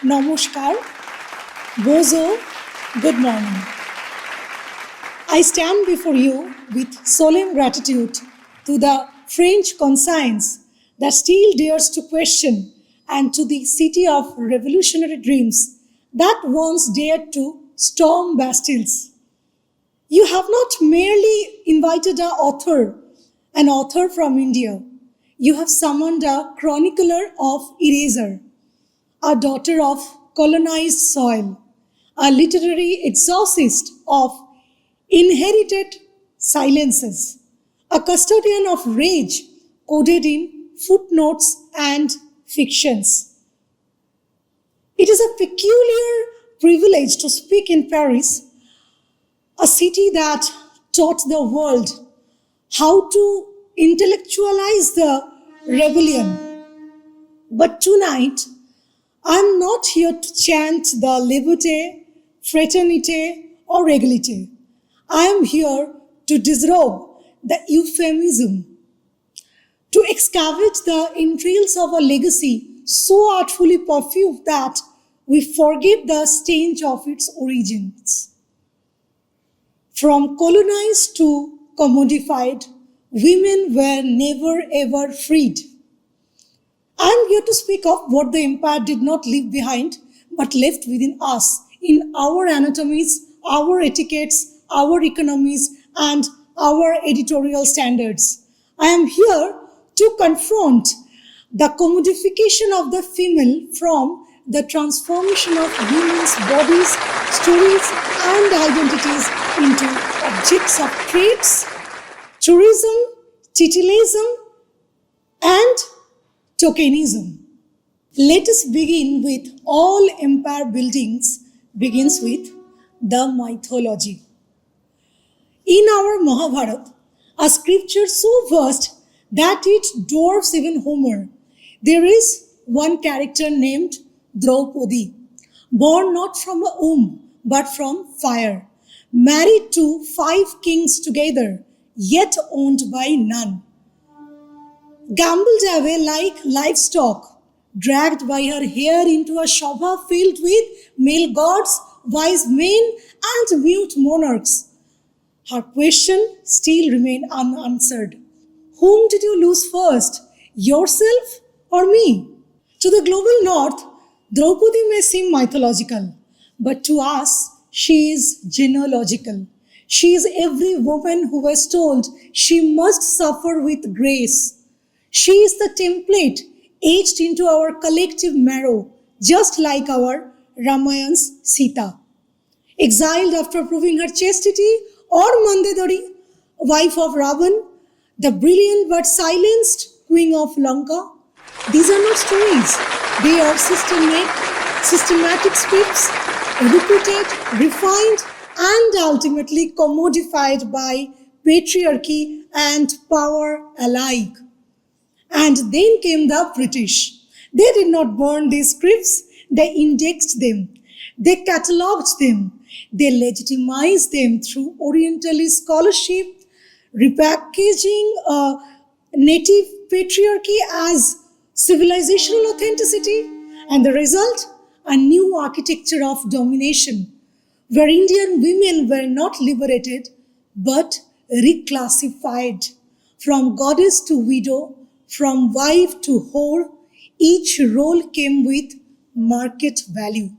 Namaskar, Bozo, good morning. I stand before you with solemn gratitude to the French conscience that still dares to question and to the city of revolutionary dreams that once dared to storm Bastilles. You have not merely invited an author from India. You have summoned a chronicler of eraser, a daughter of colonized soil, a literary exorcist of inherited silences, a custodian of rage coded in footnotes and fictions. It is a peculiar privilege to speak in Paris, a city that taught the world how to intellectualize the rebellion. But tonight, I'm not here to chant the liberté, fraternité, or égalité. I am here to disrobe the euphemism, to excavate the entrails of a legacy so artfully perfumed that we forget the stench of its origins. From colonized to commodified, women were never ever freed. I am here to speak of what the empire did not leave behind, but left within us, in our anatomies, our etiquettes, our economies, and our editorial standards. I am here to confront the commodification of the female from the transformation of women's bodies, stories, and identities into objects of traits, tourism, titillaism, and tokenism. Let us begin with all empire buildings begins with the mythology. In our Mahabharata, a scripture so vast that it dwarfs even Homer, there is one character named Draupadi, born not from a womb but from fire, married to 5 kings together, yet owned by none, gambled away like livestock, dragged by her hair into a shobha filled with male gods, wise men, and mute monarchs. Her question still remained unanswered. Whom did you lose first, yourself or me? To the global north, Draupadi may seem mythological, but to us, she is genealogical. She is every woman who was told she must suffer with grace. She is the template etched into our collective marrow, just like our Ramayan's Sita. Exiled after proving her chastity, or Mandadari, wife of Ravan, the brilliant but silenced queen of Lanka. These are not stories. They are systematic scripts, repeated, refined, and ultimately commodified by patriarchy and power alike. And then came the British. They did not burn these scripts, they indexed them, they catalogued them, they legitimized them through Orientalist scholarship, repackaging native patriarchy as civilizational authenticity, and the result, a new architecture of domination, where Indian women were not liberated but reclassified from goddess to widow, from wife to whore. Each role came with market value.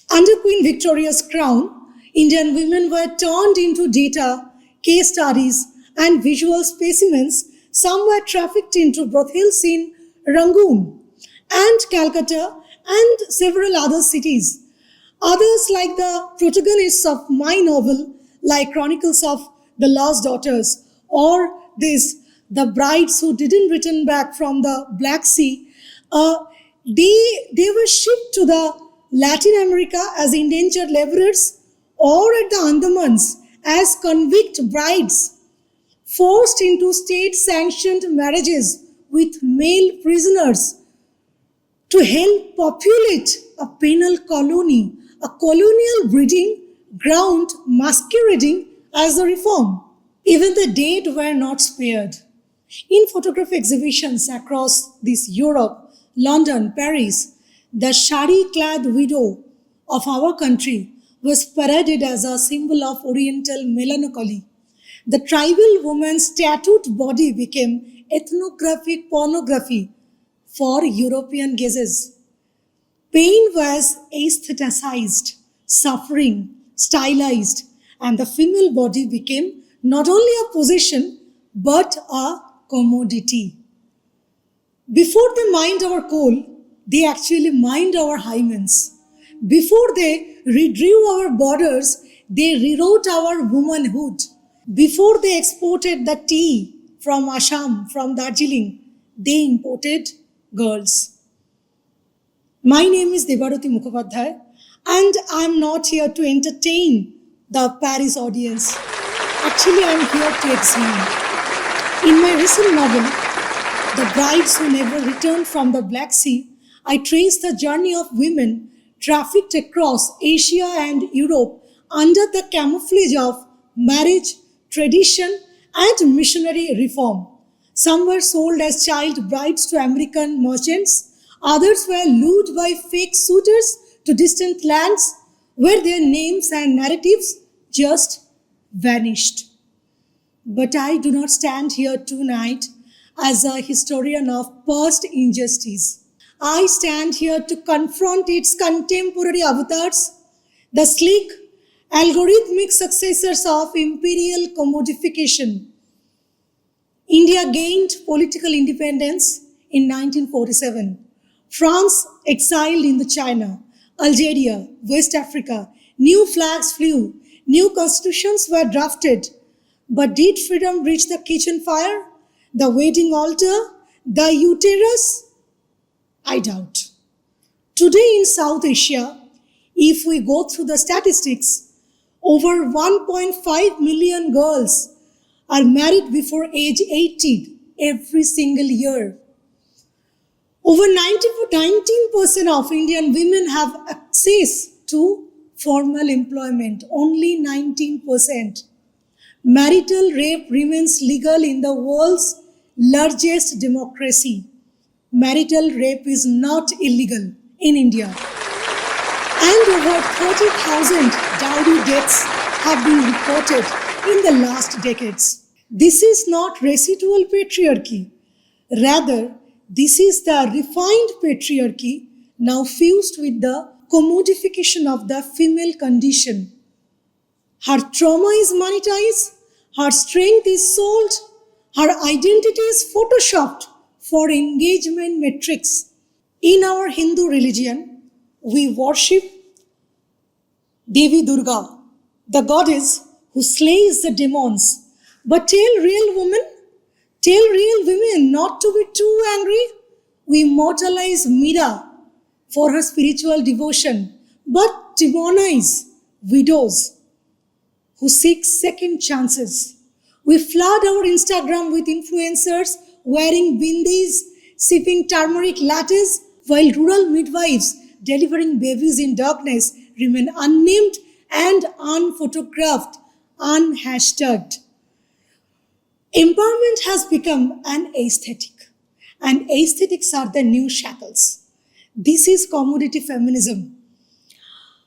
Under Queen Victoria's crown, Indian women were turned into data, case studies, and visual specimens. Some were trafficked into brothels in Rangoon and Calcutta and several other cities. Others, like the protagonists of my novel, like Chronicles of the Lost Daughters, or the brides who didn't return back from the Black Sea, they were shipped to the Latin America as indentured laborers or at the Andamans as convict brides, forced into state-sanctioned marriages with male prisoners to help populate a penal colony, a colonial breeding ground masquerading as a reform. Even the dead were not spared. In photography exhibitions across this Europe, London, Paris, the sari-clad widow of our country was paraded as a symbol of Oriental melancholy. The tribal woman's tattooed body became ethnographic pornography for European gazes. Pain was aestheticized, suffering stylized, and the female body became not only a possession but a commodity. Before they mined our coal, they actually mined our hymens. Before they redrew our borders, they rewrote our womanhood. Before they exported the tea from Assam, from Darjeeling, they imported girls. My name is Debarati Mukhopadhyay, and I'm not here to entertain the Paris audience. Actually, I'm here to examine. In my recent novel, The Brides Who Never Returned from the Black Sea, I trace the journey of women trafficked across Asia and Europe under the camouflage of marriage, tradition, and missionary reform. Some were sold as child brides to American merchants. Others were lured by fake suitors to distant lands where their names and narratives just vanished. But I do not stand here tonight as a historian of past injustice. I stand here to confront its contemporary avatars, the sleek, algorithmic successors of imperial commodification. India gained political independence in 1947. France exiled in the China, Algeria, West Africa. New flags flew, new constitutions were drafted. But did freedom reach the kitchen fire, the wedding altar, the uterus? I doubt. Today in South Asia, if we go through the statistics, over 1.5 million girls are married before age 80 every single year. Over 19% of Indian women have access to formal employment, only 19%. Marital rape remains legal in the world's largest democracy. Marital rape is not illegal in India. And over 30,000 dowry deaths have been reported in the last decades. This is not residual patriarchy. Rather, this is the refined patriarchy now fused with the commodification of the female condition. Her trauma is monetized, her strength is sold, her identity is photoshopped for engagement metrics. In our Hindu religion, we worship Devi Durga, the goddess who slays the demons. But tell real women not to be too angry. We immortalize Meera for her spiritual devotion, but demonize widows who seek second chances. We flood our Instagram with influencers wearing bindis, sipping turmeric lattes, while rural midwives delivering babies in darkness remain unnamed and unphotographed, unhashtagged. Empowerment has become an aesthetic, and aesthetics are the new shackles. This is commodity feminism,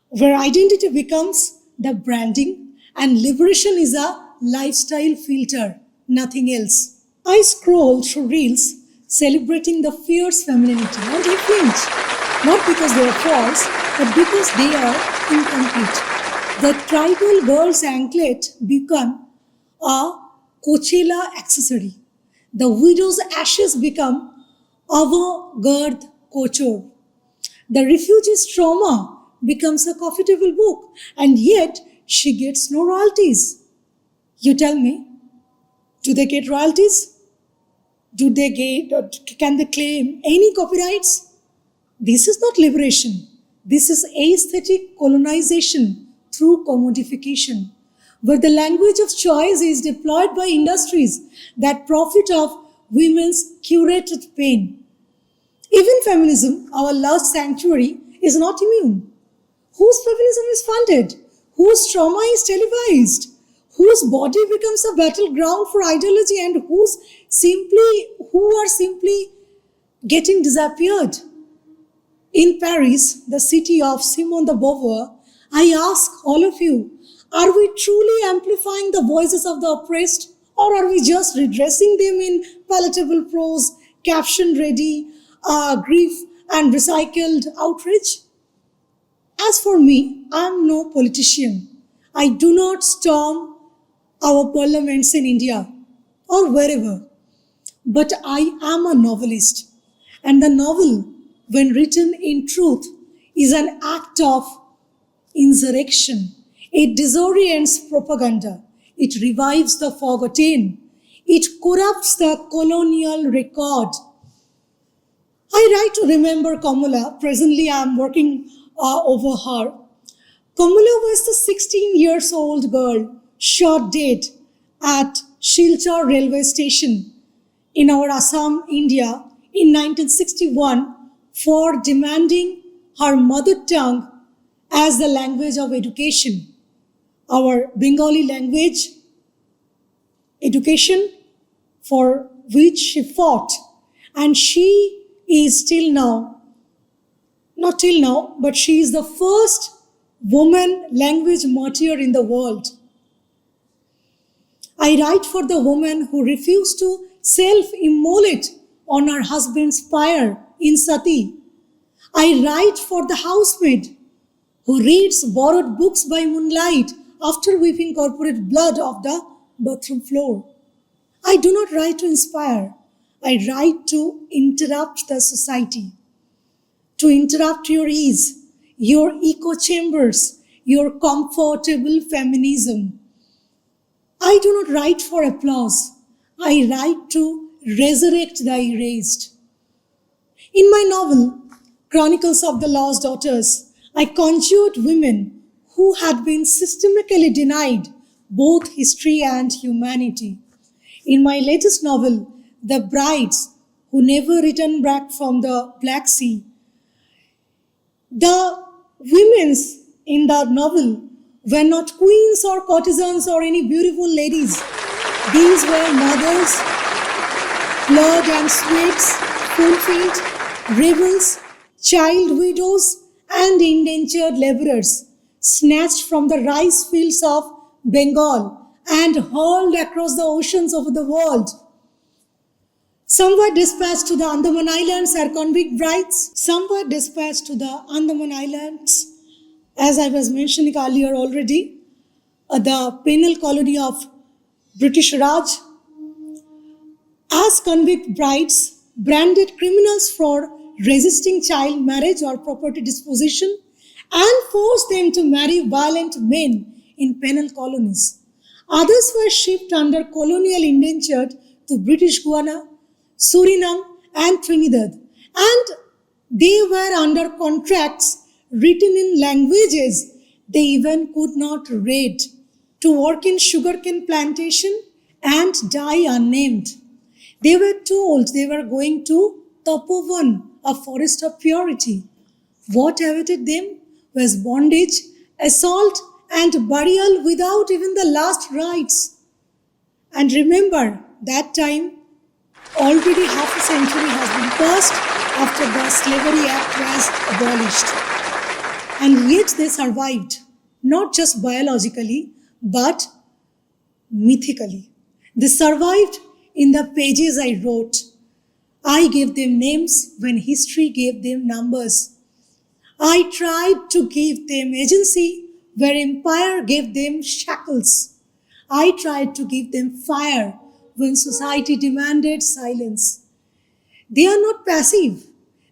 where identity becomes the branding and liberation is a lifestyle filter, nothing else. I scroll through reels celebrating the fierce femininity and I flinch, not because they are false, but because they are incomplete. The tribal girl's anklet become a Coachella accessory. The widow's ashes become avant-garde couture. The refugee's trauma becomes a coffee table book, and yet she gets no royalties. You tell me, do they get royalties? Can they claim any copyrights? This is not liberation. This is aesthetic colonization through commodification, where the language of choice is deployed by industries that profit off women's curated pain. Even feminism, our last sanctuary, is not immune. Whose feminism is funded? Whose trauma is televised? Whose body becomes a battleground for ideology and who are simply getting disappeared? In Paris, the city of Simone de Beauvoir, I ask all of you, are we truly amplifying the voices of the oppressed, or are we just redressing them in palatable prose, caption-ready grief and recycled outrage? As for me, I am no politician. I do not storm our parliaments in India or wherever. But I am a novelist. And the novel, when written in truth, is an act of insurrection. It disorients propaganda. It revives the forgotten. It corrupts the colonial record. I write to remember Kamala. Presently, I am working over her. Kamala was the 16 years old girl shot dead at Silchar railway station in our Assam, India in 1961 for demanding her mother tongue as the language of education. Our Bengali language education for which she fought. And she is till now, not till now, but she is the first woman language martyr in the world. I write for the woman who refused to self-immolate on her husband's pyre in Sati. I write for the housemaid who reads borrowed books by moonlight after weeping corporate blood off the bathroom floor. I do not write to inspire. I write to interrupt the society, to interrupt your ease, your echo chambers, your comfortable feminism. I do not write for applause. I write to resurrect the erased. In my novel, Chronicles of the Lost Daughters, I conjured women who had been systematically denied both history and humanity. In my latest novel, The Brides Who Never Returned Back from the Black Sea, the women in the novel were not queens or courtesans or any beautiful ladies. These were mothers, blood and sweats, fulfilled, rebels, child widows, and indentured laborers, snatched from the rice fields of Bengal and hauled across the oceans of the world. Some were dispatched to the Andaman Islands as convict brides. Some were dispatched to the Andaman Islands, as I was mentioning earlier already, the penal colony of British Raj, as convict brides, branded criminals for resisting child marriage or property disposition, and forced them to marry violent men in penal colonies. Others were shipped under colonial indentured to British Guiana, Suriname, and Trinidad, and they were under contracts written in languages they even could not read, to work in sugarcane plantation and die unnamed. They were told they were going to Tapovan, a forest of purity. What awaited them was bondage, assault, and burial without even the last rites. And remember, that time already half a century has been passed after the Slavery Act was abolished. And yet they survived, not just biologically, but mythically. They survived in the pages I wrote. I gave them names when history gave them numbers. I tried to give them agency where empire gave them shackles. I tried to give them fire when society demanded silence. They are not passive.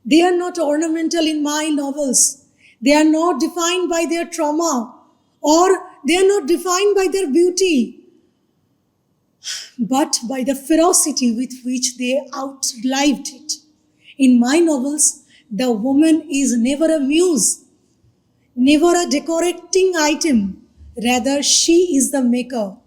They are not ornamental in my novels. They are not defined by their trauma, or they are not defined by their beauty, but by the ferocity with which they outlived it. In my novels, the woman is never a muse, never a decorating item. Rather, she is the maker.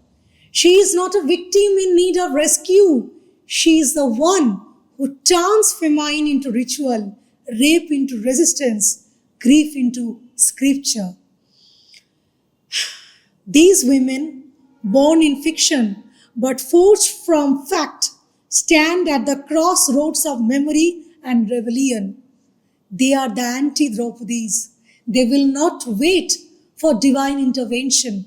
She is not a victim in need of rescue. She is the one who turns famine into ritual, rape into resistance, grief into scripture. These women, born in fiction but forged from fact, stand at the crossroads of memory and rebellion. They are the anti-Draupadis. They will not wait for divine intervention.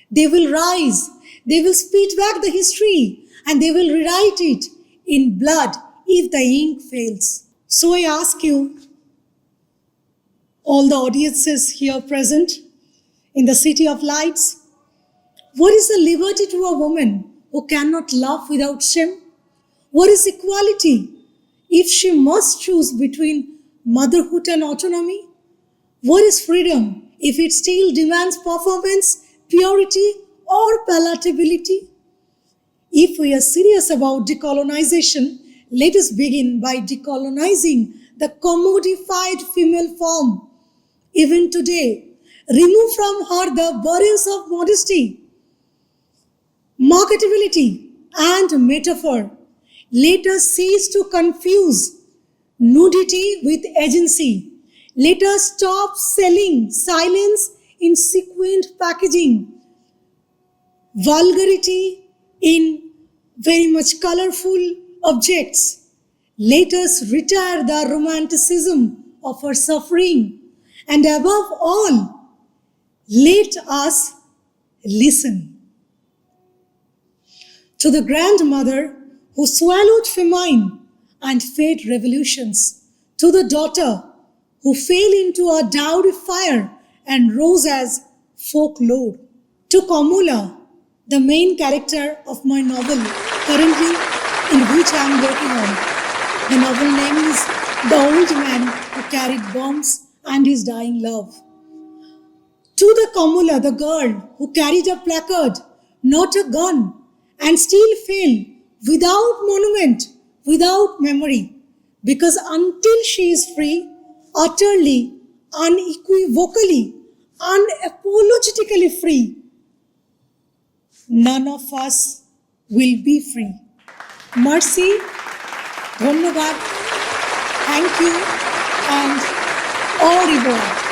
They will rise, they will speed back the history, and they will rewrite it in blood if the ink fails. So I ask you, all the audiences here present in the City of Lights, what is the liberty to a woman who cannot love without shame? What is equality if she must choose between motherhood and autonomy? What is freedom if it still demands performance, purity, or palatability? If we are serious about decolonization, let us begin by decolonizing the commodified female form. Even today, remove from her the burdens of modesty, marketability, and metaphor. Let us cease to confuse nudity with agency. Let us stop selling silence in sequined packaging, vulgarity in very much colorful objects. Let us retire the romanticism of our suffering. And above all, let us listen. To the grandmother who swallowed famine and fed revolutions, to the daughter who fell into a dowry fire and rose as folklore, to Kamula, the main character of my novel, currently in which I am working on. The novel name is The Old Man Who Carried Bombs and His Dying Love. To the Kamula, the girl who carried a placard, not a gun, and still fell without monument, without memory, because until she is free, utterly, unequivocally, unapologetically free, none of us will be free. Mercy, dhanyabad, thank you, and au revoir.